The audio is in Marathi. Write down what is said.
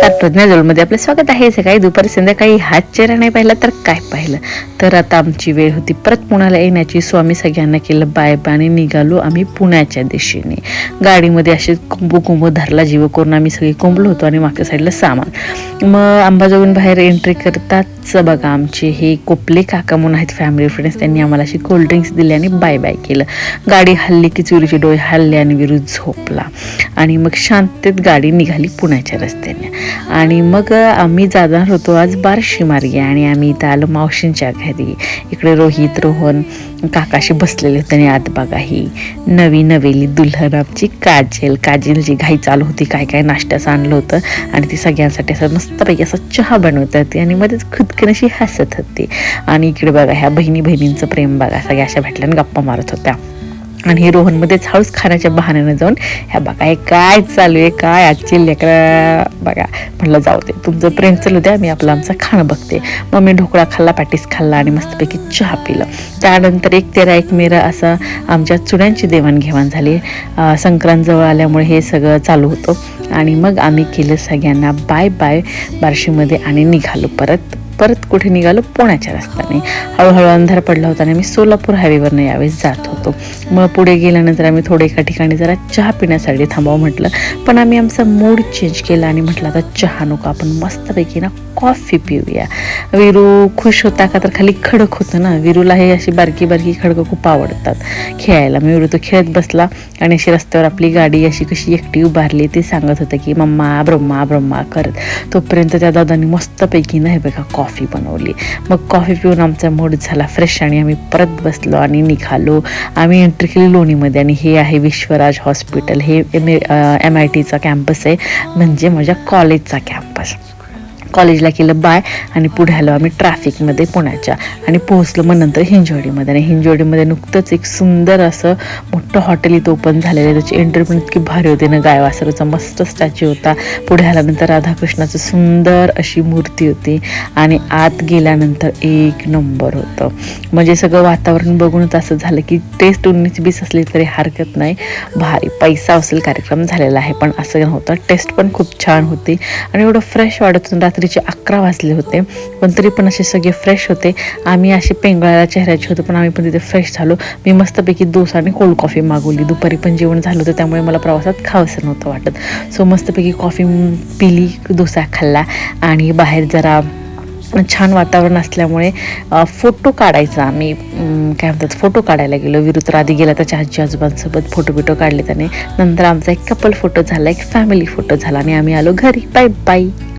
नमस्कार, प्रज्ञाजोलमध्ये आपलं स्वागत आहे. सकाळी दुपारी संध्याकाळी हात चेहरा नाही पाहिला तर काय पाहिलं. तर आता आमची वेळ होती परत पुण्याला येण्याची. सो आम्ही सगळ्यांना केलं बाय बाय आणि निघालो आम्ही पुण्याच्या दिशेने. गाडीमध्ये असे कुंभू धरला जीव करून आम्ही सगळे कोंबलो होतो आणि मागच्या साईडला सामान. मग अंबाजोगाईहून बाहेर एंट्री करताच बघा आमचे हे कोपले काका म्हणून आहेत फॅमिली फ्रेंड्स, त्यांनी आम्हाला अशी कोल्ड्रिंक्स दिली आणि बाय बाय केलं. गाडी हल्ली की चुरीचे डोळे हल्ले आणि विरू झोपला आणि मग शांततेत गाडी निघाली पुण्याच्या रस्त्याने. आणि मग आम्ही जाणार होतो आज बार्शी मार्गे आणि आम्ही इथं आलो मावशींच्या घरी. इकडे रोहित रोहन काकाशी बसलेले होते आणि आत बघा ही नवी नवेली दुल्हन आमची काजलची घाई चालू होती. काय काय नाश्त्याचं आणलं होतं आणि ती सगळ्यांसाठी असं मस्तपैकी असा चहा बनवत होती आणि मध्येच खुदकन अशी हसत होती. आणि इकडे बघा ह्या बहिणींचं प्रेम बघा, सगळ्या अशा भेटल्याने गप्पा मारत होत्या. आणि हे रोहनमध्येच हळूच खाण्याच्या बहाण्यानं जाऊन ह्या बघा हे काय चालू आहे, काय आजची लेकरा बघा. म्हटलं जाऊ दे, तुमचं प्रेम चालू द्या, मी आमचं खाणं बघते. मग मी ढोकळा खाल्ला, पॅटीस खाल्ला आणि मस्तपैकी चहा पिलं. त्यानंतर 1 तेरा 1 मेरा असं आमच्या चुड्यांची देवाणघेवाण झाली. संक्रांत जवळ आल्यामुळे हे सगळं चालू होतं. आणि मग आम्ही केलं सगळ्यांना बाय बाय बार्शीमध्ये आणि निघालो परत कुठे निघालो, पुण्याच्या रस्त्याने. हळूहळू अंधार पडला होता आणि आम्ही सोलापूर हायवेवरनं यावेळेस जात होतो. मग पुढे गेल्यानंतर आम्ही थोडे एका ठिकाणी जरा चहा पिण्यासाठी थांबावं म्हटलं, पण आम्ही आमचा मूड चेंज केला आणि म्हटलं आता चहा नको, आपण मस्तपैकी ना कॉफी पिऊया. विरू खुश होता का तर खाली खडक होतं ना, विरूला हे अशी बारकी खडकं खूप आवडतात खेळायला. मग विरू तो खेळत बसला आणि अशी रस्त्यावर आपली गाडी अशी कशी एकटी उभारली ती सांगत होतं की मम्मा ब्रह्मा करत. तोपर्यंत त्या दादांनी मस्तपैकी नाही बघा कॉफी बनवली. मग कॉफी पिऊन आमचा मूड झाला फ्रेश आणि आम्ही परत बसलो आणि निघालो. आम्ही एंट्री केली लोणीमध्ये आणि हे आहे विश्वराज हॉस्पिटल. हे MITचा कॅम्पस आहे, म्हणजे माझ्या कॉलेजचा कॅम्पस. कॉलेजला केलं बाय आणि पुढे आलो आम्ही ट्रॅफिकमध्ये पुण्याच्या आणि पोहोचलो मग नंतर हिंजवडीमध्ये. आणि हिंजवडीमध्ये नुकतंच एक सुंदर असं मोठं हॉटेल इथं ओपन झालेलं आहे. त्याची एंट्री पण इतकी भारी होती ना, गाय वासरूचा मस्त स्टॅच्यू होता. पुढे आल्यानंतर राधाकृष्णाचं सुंदर अशी मूर्ती होती आणि आत गेल्यानंतर 1 नंबर होतं. म्हणजे सगळं वातावरण बघूनच असं झालं की टेस्ट 19-20 असली तरी हरकत नाही, भारी पैसा असेल कार्यक्रम झालेला आहे. पण असं नव्हतं, टेस्ट पण खूप छान होती आणि एवढं फ्रेश वाटत होतं. रात्रीचे 11 वाजले होते पण तरी पण असे सगळे फ्रेश होते. आम्ही असे पेंगळाला चेहऱ्याचे होतो पण आम्ही पण तिथे फ्रेश झालो. मी मस्तपैकी डोसा आणि कोल्ड कॉफी मागवली. दुपारी पण जेवण झालं होतं त्यामुळे मला प्रवासात खावंसं नव्हतं वाटत. सो मस्तपैकी कॉफी पिली, डोसा खाल्ला आणि बाहेर जरा छान वातावरण असल्यामुळे फोटो काढायचा आम्ही काय म्हणतात फोटो काढायला गेलो. विरुद्ध आधी गेला त्याच्या आजी आजोबांसोबत फोटो काढले त्याने. नंतर आमचा एक कपल फोटो झाला, एक फॅमिली फोटो झाला आणि आम्ही आलो घरी. Bye bye.